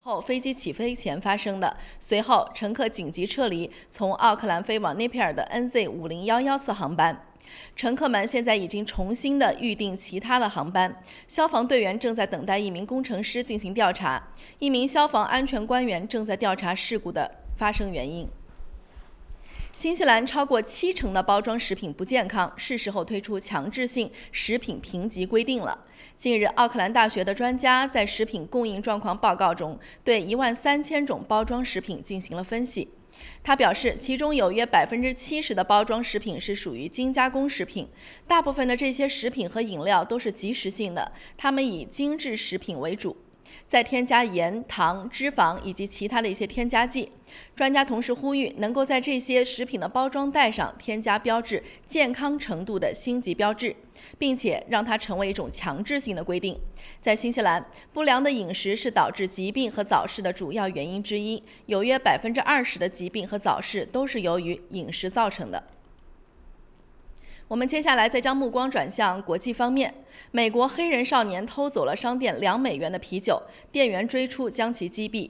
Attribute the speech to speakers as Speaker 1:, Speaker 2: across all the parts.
Speaker 1: 后飞机起飞前发生的。随后，乘客紧急撤离从奥克兰飞往内皮尔的 NZ50114次航班。乘客们现在已经重新的预订其他的航班。消防队员正在等待一名工程师进行调查，一名消防安全官员正在调查事故的发生原因。新西兰超过70%的包装食品不健康，是时候推出强制性食品评级规定了。近日，奥克兰大学的专家在食品供应状况报告中对13000种包装食品进行了分析。他表示，其中有约70%的包装食品是属于精加工食品，大部分的这些食品和饮料都是即食性的，它们以精致食品为主。再添加盐、糖、脂肪以及其他的一些添加剂。专家同时呼吁，能够在这些食品的包装袋上添加标志健康程度的星级标志，并且让它成为一种强制性的规定。在新西兰，不良的饮食是导致疾病和早逝的主要原因之一，有约20%的疾病和早逝都是由于饮食造成的。我们接下来再将目光转向国际方面。美国黑人少年偷走了商店2美元的啤酒，店员追出将其击毙。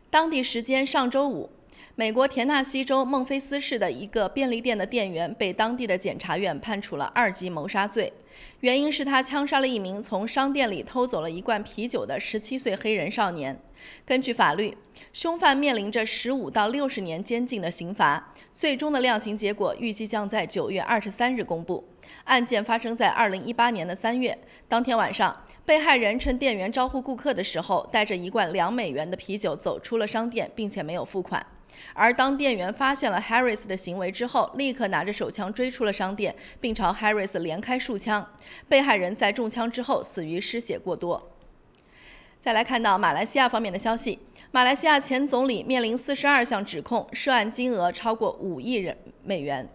Speaker 1: 当地时间上周五，美国田纳西州孟菲斯市的一个便利店的店员被当地的检察院判处了2级谋杀罪，原因是他枪杀了一名从商店里偷走了一罐啤酒的17岁黑人少年。根据法律，凶犯面临着15到60年监禁的刑罚，最终的量刑结果预计将在9月23日公布。案件发生在2018年的3月，当天晚上，被害人趁店员招呼顾客的时候，带着一罐2美元的啤酒走出了商店，并且没有付款。而当店员发现了 Harris 的行为之后，立刻拿着手枪追出了商店，并朝 Harris 连开数枪。被害人在中枪之后死于失血过多。再来看到马来西亚方面的消息，马来西亚前总理面临42项指控，涉案金额超过5亿美元。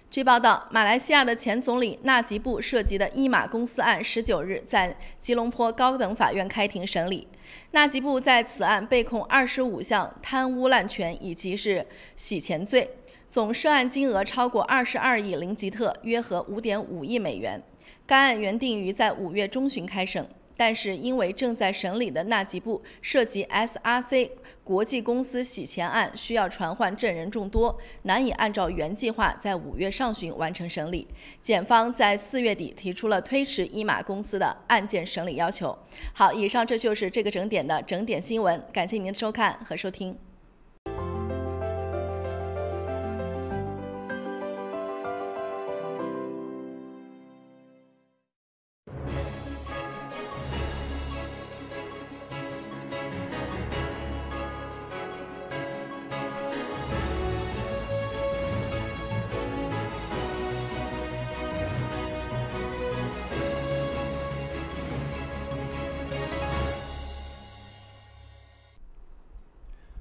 Speaker 1: 据报道，马来西亚的前总理纳吉布涉及的伊马公司案19日在吉隆坡高等法院开庭审理。纳吉布在此案被控25项贪污滥权以及是洗钱罪，总涉案金额超过22亿林吉特，约合5.5亿美元。该案原定于在5月中旬开审。但是因为正在审理的纳吉布涉及 SRC 国际公司洗钱案，需要传唤证人众多，难以按照原计划在5月上旬完成审理。检方在4月底提出了推迟伊马公司的案件审理要求。好，以上这就是这个整点的整点新闻，感谢您的收看和收听。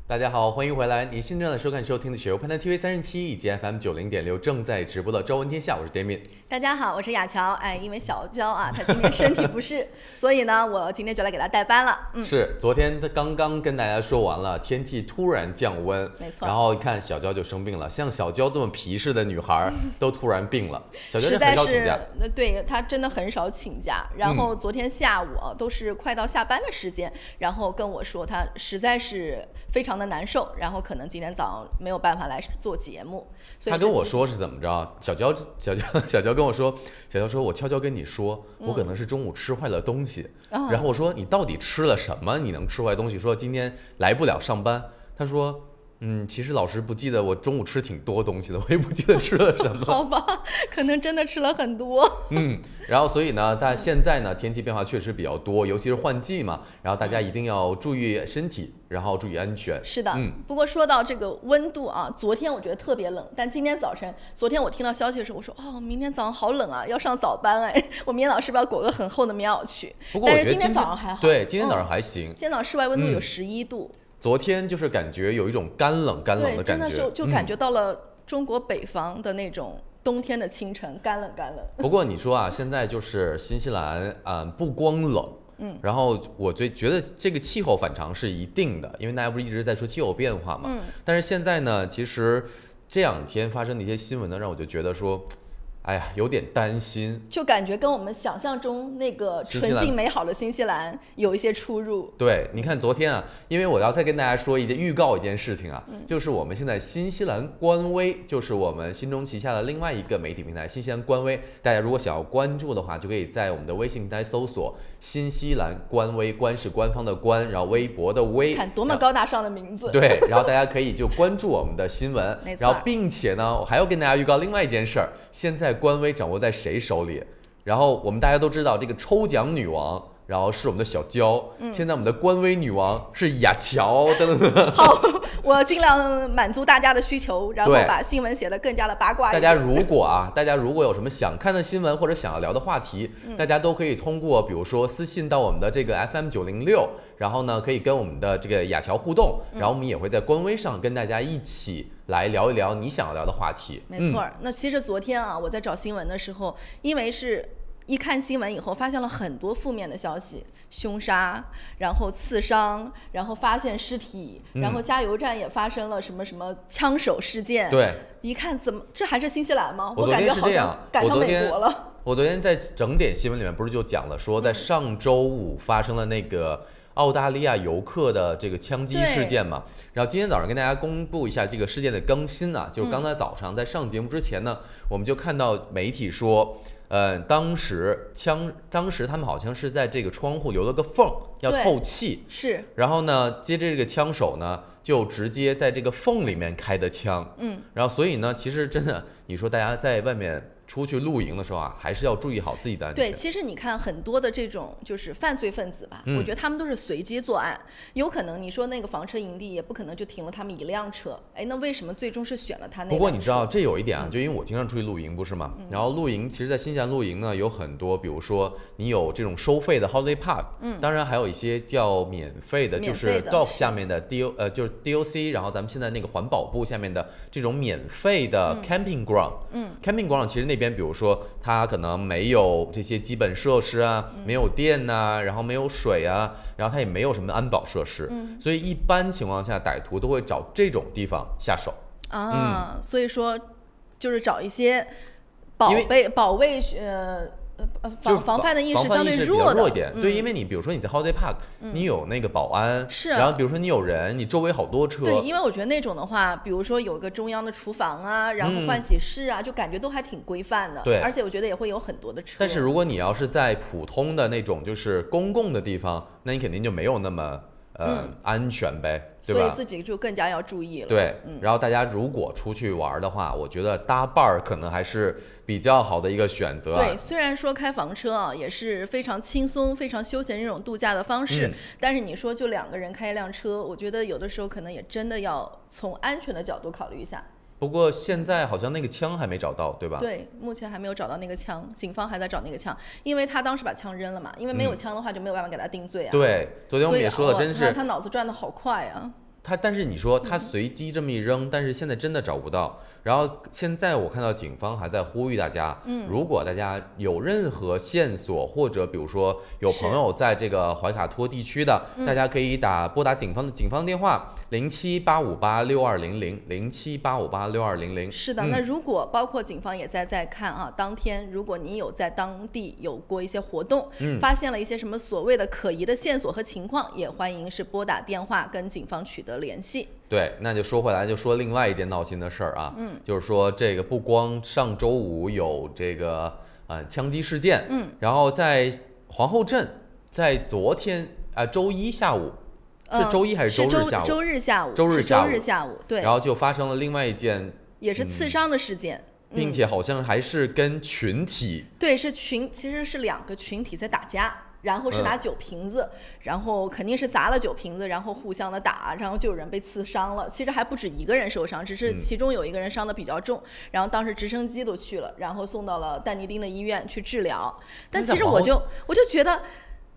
Speaker 2: 大家好，欢迎回来！你现在收看收听的是由潘丹 TV 37以及 FM 90.6正在直播的《朝闻天下》，我是 Damian。
Speaker 1: 大家好，我是亚乔。因为小娇啊，她今天身体不适，所以呢，我今天就来给她代班了。
Speaker 2: 是，昨天她刚刚跟大家说完了，天气突然降温，
Speaker 1: 没错。
Speaker 2: 然后一看小娇就生病了，像小娇这么皮实的女孩都突然病了，小娇
Speaker 1: 很
Speaker 2: 少请假。
Speaker 1: 对，她真的很少请假。然后昨天下午都是快到下班的时间，然后跟我说她实在是非常的难受，然后可能今天早上没有办法来做节目。所以
Speaker 2: 他跟我说是怎么着？小娇跟我说，小娇说我悄悄跟你说，我可能是中午吃坏了东西。然后我说你到底吃了什么？你能吃坏东西？说今天来不了上班。他说。其实老师不记得我中午吃挺多东西的，我也不记得吃了什么。
Speaker 1: 好吧，可能真的吃了很多。
Speaker 2: 然后所以呢，但现在呢天气变化确实比较多，尤其是换季嘛，然后大家一定要注意身体，然后注意安全。
Speaker 1: 是的，不过说到这个温度啊，昨天我觉得特别冷，但今天早晨，昨天我听到消息的时候，我说明天早上好冷啊，要上早班我明天早上是不是要裹个很厚的棉袄去？
Speaker 2: 不过我觉得
Speaker 1: 今天早上还好。
Speaker 2: 对，今天早上还行。
Speaker 1: 今天早上室外温度有11度。
Speaker 2: 昨天就是感觉有一种干冷的感觉，
Speaker 1: 真的就感觉到了中国北方的那种冬天的清晨，干冷。
Speaker 2: 不过你说啊，现在就是新西兰，不光冷，然后我觉得这个气候反常是一定的，因为大家不是一直在说气候变化嘛，但是现在呢，其实这两天发生的一些新闻呢，让我就觉得说，哎呀，有点担心，
Speaker 1: 就感觉跟我们想象中那个纯净美好的新西兰有一些出入。
Speaker 2: 对，你看昨天啊，因为我要再跟大家说预告一件事情啊，就是我们现在新西兰官微，就是我们新中旗下的另外一个媒体平台新西兰官微，大家如果想要关注的话，就可以在我们的微信平台搜索新西兰官微，官是官方的官，然后微博的微，
Speaker 1: 看多么高大上的名字。
Speaker 2: 对，然后大家可以就关注我们的新闻，
Speaker 1: 没错。
Speaker 2: 然后并且呢，我还要跟大家预告另外一件事儿，现在官微掌握在谁手里？然后我们大家都知道这个抽奖女王，然后是我们的小娇，现在我们的官微女王是雅乔，等等。
Speaker 1: 好，我尽量满足大家的需求，然后把新闻写得更加的八卦一点。
Speaker 2: 大家如果有什么想看的新闻或者想要聊的话题，大家都可以通过比如说私信到我们的这个 FM906，然后呢可以跟我们的这个雅乔互动，然后我们也会在官微上跟大家一起来聊一聊你想要聊的话题。
Speaker 1: 没错，那其实昨天啊，我在找新闻的时候，因为是一看新闻以后，发现了很多负面的消息，凶杀，然后刺伤，然后发现尸体，然后加油站也发生了什么什么枪手事件。
Speaker 2: 对，
Speaker 1: 一看怎么这还是新西兰吗？
Speaker 2: 我
Speaker 1: 感觉好像赶上美国了。
Speaker 2: 我昨天在整点新闻里面不是就讲了说，在上周五发生了那个澳大利亚游客的这个枪击事件嘛，然后今天早上跟大家公布一下这个事件的更新啊，就是刚才早上在上节目之前呢，我们就看到媒体说，当时他们好像是在这个窗户留了个缝，要透气，
Speaker 1: 是，
Speaker 2: 然后呢，接着这个枪手呢就直接在这个缝里面开的枪，然后所以呢，其实真的，你说大家在外面出去露营的时候啊，还是要注意好自己的安全。
Speaker 1: 对，其实你看很多的这种就是犯罪分子吧，我觉得他们都是随机作案，有可能你说那个房车营地也不可能就停了他们一辆车，哎，那为什么最终是选了他那辆车？
Speaker 2: 不过你知道这有一点啊，就因为我经常出去露营，不是吗？然后露营，其实在新西兰露营呢有很多，比如说你有这种收费的 holiday park，当然还有一些叫免费的，就是 DOC 下面的就是 DOC， 然后咱们现在那个环保部下面的这种免费的 camping ground，camping ground 其实那边比如说它可能没有这些基本设施啊，没有电呐，然后没有水啊，然后它也没有什么安保设施，所以一般情况下歹徒都会找这种地方下手
Speaker 1: 啊，所以说就是找一些防范的意识相对
Speaker 2: 弱一点，对，因为你比如说你在 holiday park，你有那个保安，
Speaker 1: 是，
Speaker 2: 然后比如说你有人，你周围好多车，
Speaker 1: 对，因为我觉得那种的话，比如说有个中央的厨房啊，然后换洗室啊，就感觉都还挺规范的，
Speaker 2: 对，
Speaker 1: 而且我觉得也会有很多的车。
Speaker 2: 但是如果你要是在普通的那种就是公共的地方，那你肯定就没有那么安全呗，对吧？
Speaker 1: 所以自己就更加要注意了。
Speaker 2: 对，然后大家如果出去玩的话，我觉得搭伴儿可能还是比较好的一个选择啊。
Speaker 1: 对，虽然说开房车啊也是非常轻松、非常休闲这种度假的方式，但是你说就2个人开一辆车，我觉得有的时候可能也真的要从安全的角度考虑一下。
Speaker 2: 不过现在好像那个枪还没找到，对吧？
Speaker 1: 对，目前还没有找到那个枪，警方还在找那个枪，因为他当时把枪扔了嘛，因为没有枪的话就没有办法给他定罪啊。
Speaker 2: 对，昨天我们也说了，真是
Speaker 1: 他脑子转得好快啊。
Speaker 2: 但是你说他随机这么一扔，但是现在真的找不到。然后现在我看到警方还在呼吁大家，如果大家有任何线索，或者比如说有朋友在这个怀卡托地区的，大家可以拨打警方的电话0785862000，0785862000。
Speaker 1: 是的，那如果包括警方也在看啊，当天如果你有在当地有过一些活动，发现了一些什么所谓的可疑的线索和情况，也欢迎是拨打电话跟警方取得联系。
Speaker 2: 对，那就说回来，就说另外一件闹心的事儿啊，就是说这个不光上周五有这个枪击事件，然后在皇后镇，在昨天周一下午，是周一还是周日下午？
Speaker 1: 周日下午，对，
Speaker 2: 然后就发生了另外一件
Speaker 1: 也是刺伤的事件，
Speaker 2: 并且好像还是跟群体，
Speaker 1: 对，其实是2个群体在打架。然后是拿酒瓶子，然后肯定是砸了酒瓶子，然后互相的打，然后就有人被刺伤了。其实还不止1个人受伤，只是其中有1个人伤的比较重。然后当时直升机都去了，然后送到了但尼丁的医院去治疗。但其实我就觉得，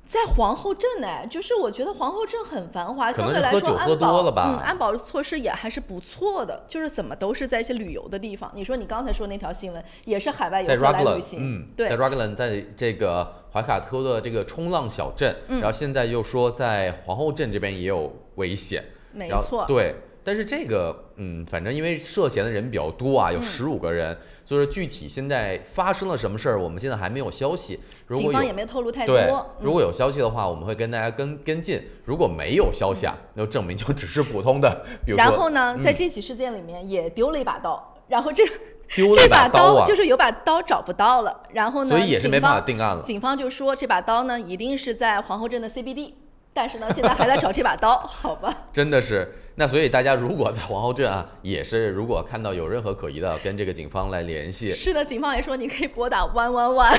Speaker 1: 在皇后镇就是我觉得皇后镇很繁华，相对来说安保措施也还是不错的，就是怎么都是在一些旅游的地方。你说你刚才说那条新闻也是海外游客来旅行，
Speaker 2: 对，在 Raglan， 在这个怀卡托的这个冲浪小镇，然后现在又说在皇后镇这边也有危险，
Speaker 1: 没错，
Speaker 2: 对。但是这个反正因为涉嫌的人比较多啊，有15个人，所以说具体现在发生了什么事儿，我们现在还没有消息。
Speaker 1: 警方也没透露太多。
Speaker 2: 对，如果有消息的话，我们会跟大家跟进；如果没有消息啊，那就证明就只是普通的，比如说。
Speaker 1: 然后呢，在这起事件里面也丢了一把刀，然后这
Speaker 2: 把
Speaker 1: 刀就是有把刀找不到了，然后呢，
Speaker 2: 所以也是没办法定案了。
Speaker 1: 警方就说这把刀呢一定是在皇后镇的 CBD， 但是呢现在还在找这把刀，好吧？
Speaker 2: 真的是，那所以大家如果在皇后镇啊，也是如果看到有任何可疑的，跟这个警方来联系。
Speaker 1: 是的，警方也说你可以拨打111。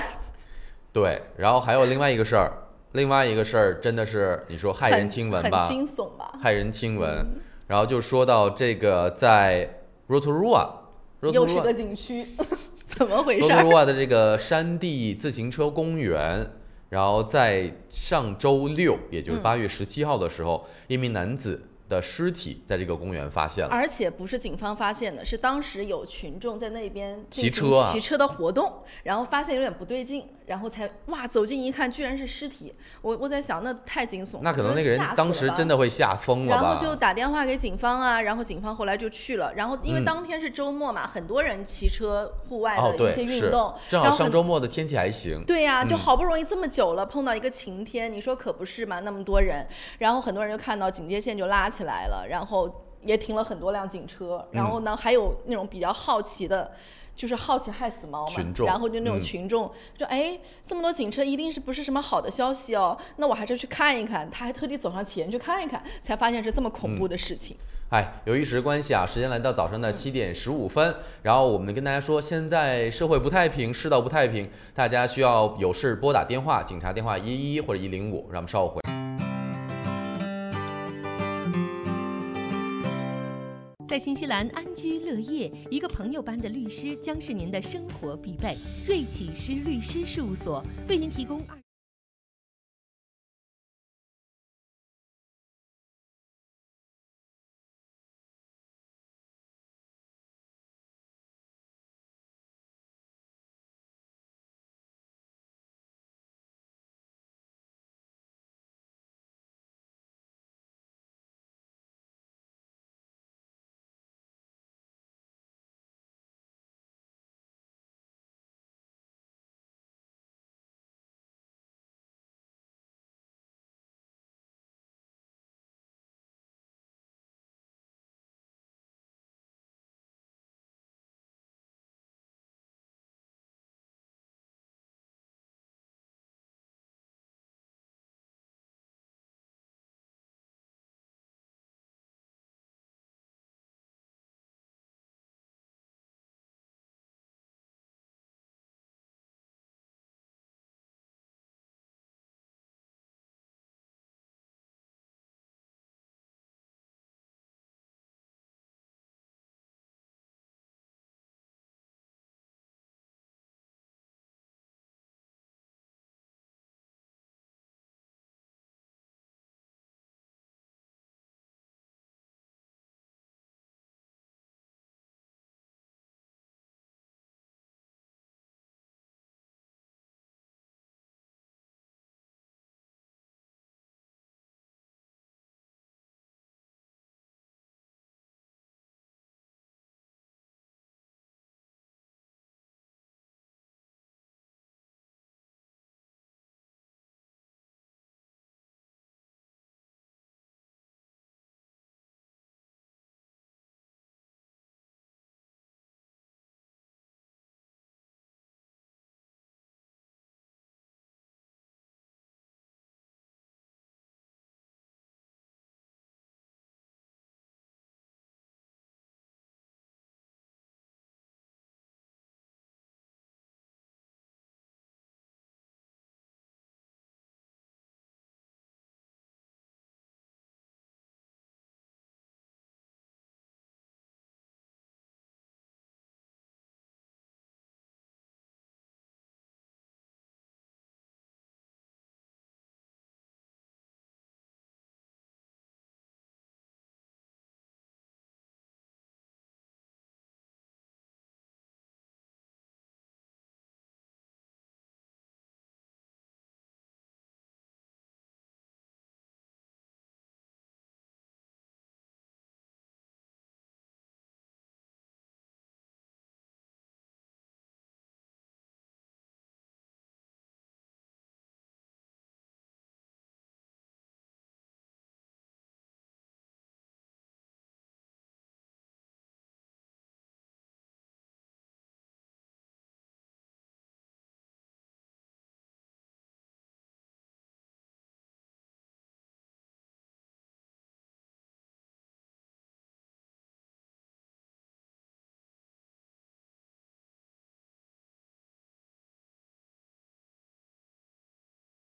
Speaker 2: 对，然后还有另外一个事儿，真的是你说骇人听闻吧，
Speaker 1: 很惊悚吧？
Speaker 2: 骇人听闻。然后就说到这个在 Rotorua。
Speaker 1: 又是个景区，怎么回事？
Speaker 2: 罗托鲁瓦的这个山地自行车公园，然后在上周6，也就是8月17号的时候，一名男子的尸体在这个公园发现了，
Speaker 1: 而且不是警方发现的，是当时有群众在那边
Speaker 2: 骑
Speaker 1: 车的活动，然后发现有点不对劲，然后才走近一看，居然是尸体。我在想，那太惊悚了，
Speaker 2: 那可能那个人当时真的会吓疯了吧？
Speaker 1: 然后就打电话给警方啊，然后警方后来就去了。然后因为当天是周末嘛，很多人骑车户外的一些运动，
Speaker 2: 正好上周末的天气还行。
Speaker 1: 对呀，就好不容易这么久了，碰到一个晴天，你说可不是嘛？那么多人，然后很多人就看到警戒线就拉起来了，然后也停了很多辆警车，然后呢，还有那种比较好奇的。就是好奇害死猫嘛，然后就那种群众说：“哎，这么多警车，一定是不是什么好的消息哦？那我还是去看一看。”他还特地走上前去看一看，才发现是这么恐怖的事情。
Speaker 2: 由于时间关系啊，时间来到早上的7点15分，然后我们跟大家说，现在社会不太平，世道不太平，大家需要有事拨打电话，警察电话111或者105，让我们稍后回。
Speaker 3: 在新西兰安居乐业，一个朋友般的律师将是您的生活必备。瑞启诗律师事务所为您提供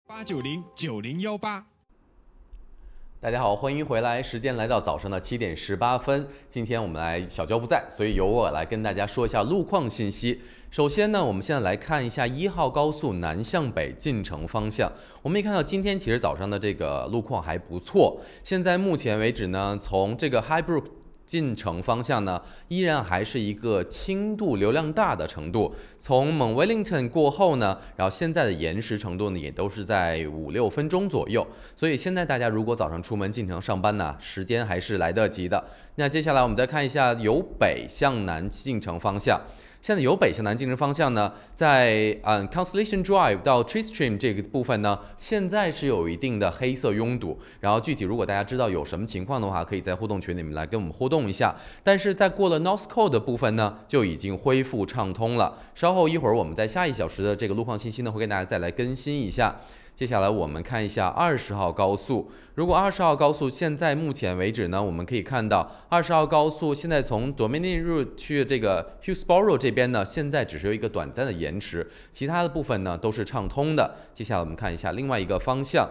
Speaker 4: 8909018。
Speaker 2: 大家好，欢迎回来，时间来到早上的7点18分。今天我们小焦不在，所以由我来跟大家说一下路况信息。首先呢，我们现在来看一下1号高速南向北进城方向。我们可以看到，今天其实早上的这个路况还不错。现在目前为止呢，从这个 Highbrook进城方向呢，依然还是一个轻度流量大的程度。从蒙 Wellington 过后呢，然后现在的延时程度呢，也都是在5-6分钟左右。所以现在大家如果早上出门进城上班呢，时间还是来得及的。那接下来我们再看一下由北向南进城方向。现在由北向南进城方向呢，在Constellation Drive 到 Tristram 这个部分呢，现在是有一定的黑色拥堵。然后具体如果大家知道有什么情况的话，可以在互动群里面来跟我们互动一下。但是在过了 Northcote 的部分呢，就已经恢复畅通了。稍后一会儿我们在下1小时的这个路况信息呢，会跟大家再来更新一下。接下来我们看一下20号高速。如果20号高速现在目前为止呢，我们可以看到20号高速现在从 Dominion Road 去这个 Hillsborough 这边呢，现在只是有一个短暂的延迟，其他的部分呢都是畅通的。接下来我们看一下另外一个方向。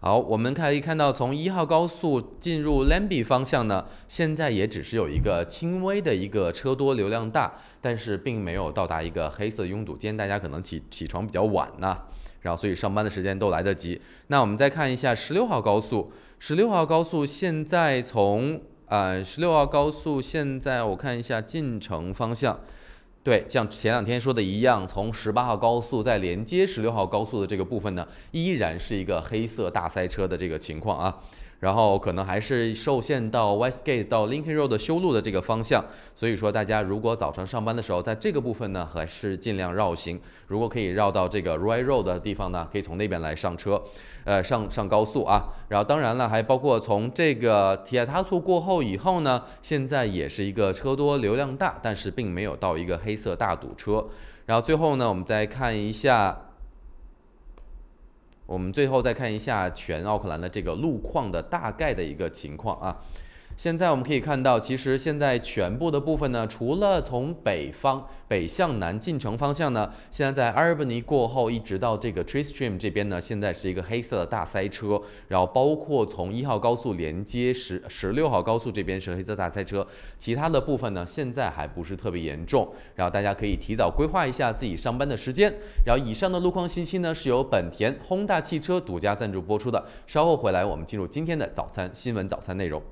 Speaker 2: 好，我们可以看到从1号高速进入 Lambie 方向呢，现在也只是有一个轻微的一个车多流量大，但是并没有到达一个黑色拥堵。今天大家可能起床比较晚呢，然后所以上班的时间都来得及。那我们再看一下16号高速，16号高速现在从16号高速现在我看一下进城方向。对，像前2天说的一样，从18号高速再连接16号高速的这个部分呢，依然是一个黑色大塞车的这个情况啊。然后可能还是受限到 Westgate 到 Lincoln Road 的修路的这个方向，所以说大家如果早上上班的时候，在这个部分呢，还是尽量绕行。如果可以绕到这个 Roy Road 的地方呢，可以从那边来上车，上高速啊。然后当然了，还包括从这个提亚塔处过后以后呢，现在也是一个车多流量大，但是并没有到一个黑色大堵车。然后最后呢，我们再看一下。我们最后再看一下全奥克兰的这个路况的大概的一个情况啊。现在我们可以看到，其实现在全部的部分呢，除了从北向南进城方向呢，现在在 Albany 过后一直到这个 Tristram 这边呢，现在是一个黑色的大塞车。然后包括从1号高速连接16号高速这边是黑色大塞车，其他的部分呢现在还不是特别严重。然后大家可以提早规划一下自己上班的时间。然后以上的路况信息呢是由本田、Honda 汽车独家赞助播出的。稍后回来我们进入今天的新闻早餐内容。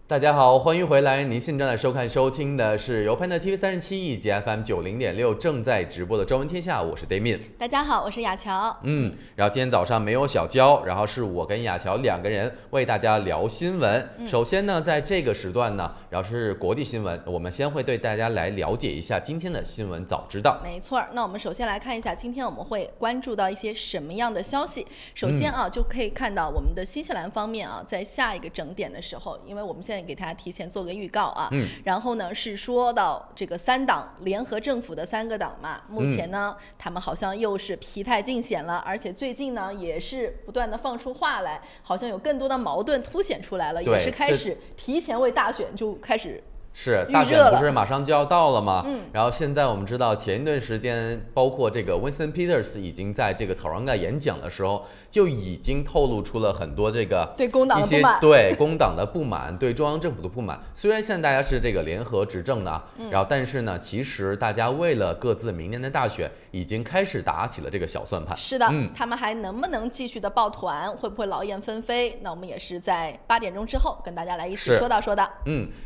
Speaker 2: 大家好，欢迎回来。您现在收看收听的是由 Panda TV 37以及 FM 90.6正在直播的《朝闻天下》，我是 Damian。
Speaker 1: 大家好，我是雅乔。
Speaker 2: 然后今天早上没有小焦，然后是我跟雅乔2个人为大家聊新闻。首先呢，在这个时段呢，然后是国际新闻，我们先会对大家来了解一下今天的新闻早知道。
Speaker 1: 没错，那我们首先来看一下今天我们会关注到一些什么样的消息。首先啊，就可以看到我们的新西兰方面啊，在下一个整点的时候，因为我们现在给大家提前做个预告啊，然后呢是说到这个3党联合政府的3个党嘛，目前呢他们好像又是疲态尽显了，而且最近呢也是不断的放出话来，好像有更多的矛盾凸显出来了，也是开始提前为大选就开始。
Speaker 2: 是大选不是马上就要到了吗？然后现在我们知道前一段时间，包括这个 Winston Peters 已经在这个塔朗嘎演讲的时候，就已经透露出了很多这个
Speaker 1: 对工党的不满，
Speaker 2: 对工党的不满，对中央政府的不满。虽然现在大家是这个联合执政的，然后但是呢，其实大家为了各自明年的大选，已经开始打起了这个小算盘。
Speaker 1: 是的，他们还能不能继续的抱团，会不会劳燕分飞？那我们也是在8点钟之后跟大家来一起说道。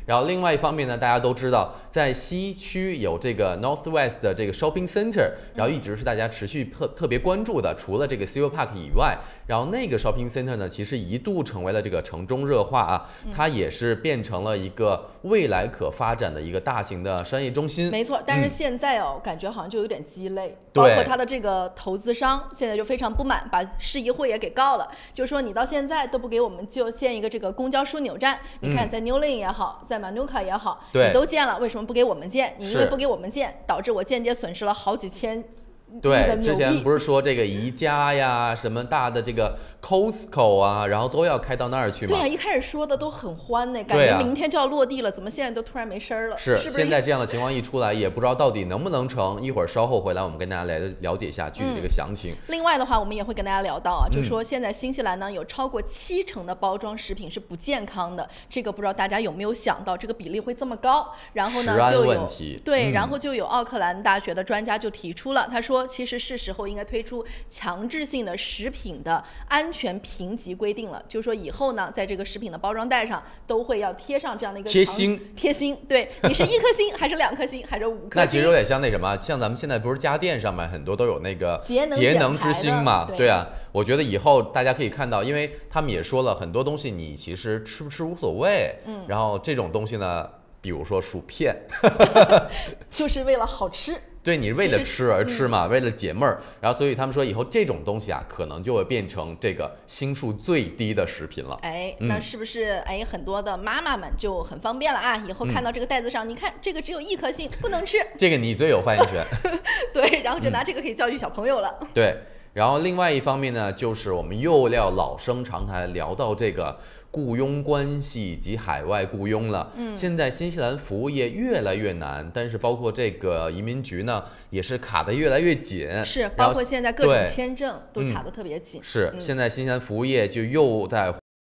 Speaker 2: 然后另外一方面呢，大家都知道，在西区有这个 Northwest 的这个 Shopping Center， 然后一直是大家持续特别关注的。除了这个 Silver Park 以外，然后那个 Shopping Center 呢，其实一度成为了这个城中热话啊，它也是变成了一个未来可发展的一个大型的商业中心。
Speaker 1: 没错，但是现在感觉好像就有点鸡肋。包括他的这个投资商现在就非常不满，把市议会也给告了，就说你到现在都不给我们就建一个这个公交枢纽站，你看在 New Lane 也好，在 Manuka 也好，你都建了，为什么不给我们建？你因为不给我们建，导致我间接损失了好几千。
Speaker 2: 对，之前不是说这个宜家呀，什么大的这个 Costco 啊，然后都要开到那儿去吗？
Speaker 1: 对啊，一开始说的都很欢呢，感觉明天就要落地了，怎么现在都突然没声儿了？是
Speaker 2: 现在这样的情况一出来，也不知道到底能不能成。一会儿稍后回来，我们跟大家来了解一下具体这个详情。
Speaker 1: 另外的话，我们也会跟大家聊到啊，就是说现在新西兰呢有超过70%的包装食品是不健康的，这个不知道大家有没有想到这个比例会这么高？然后呢就有然后就有奥克兰大学的专家就提出了，他说其实是时候应该推出强制性的食品的安全评级规定了，就是说以后呢，在这个食品的包装袋上都会要贴上这样的一个贴心，对，你是1颗星还是2颗星还是5颗星？
Speaker 2: 那其实有点像那什么，像咱们现在不是家电上面很多都有那个节能之星嘛，对啊，我觉得以后大家可以看到，因为他们也说了很多东西，你其实吃不吃无所谓，然后这种东西呢，比如说薯片，
Speaker 1: 就是为了好吃。
Speaker 2: 对，你为了吃而吃嘛，为了解闷儿，然后所以他们说以后这种东西啊，可能就会变成这个星数最低的食品了。
Speaker 1: 那是不是很多的妈妈们就很方便了啊？以后看到这个袋子上，你看这个只有1颗星，不能吃。这
Speaker 2: 个你最有发言权。
Speaker 1: 对，然后就拿这个可以教育小朋友了。
Speaker 2: 对，然后另外一方面呢，就是我们又要老生常谈，聊到这个雇佣关系以及海外雇佣了。现在新西兰服务业越来越难，但是包括这个移民局呢，也是卡得越来越紧。
Speaker 1: 是，包括现在各种签证都卡得特别紧。
Speaker 2: 是，现在新西兰服务业就又在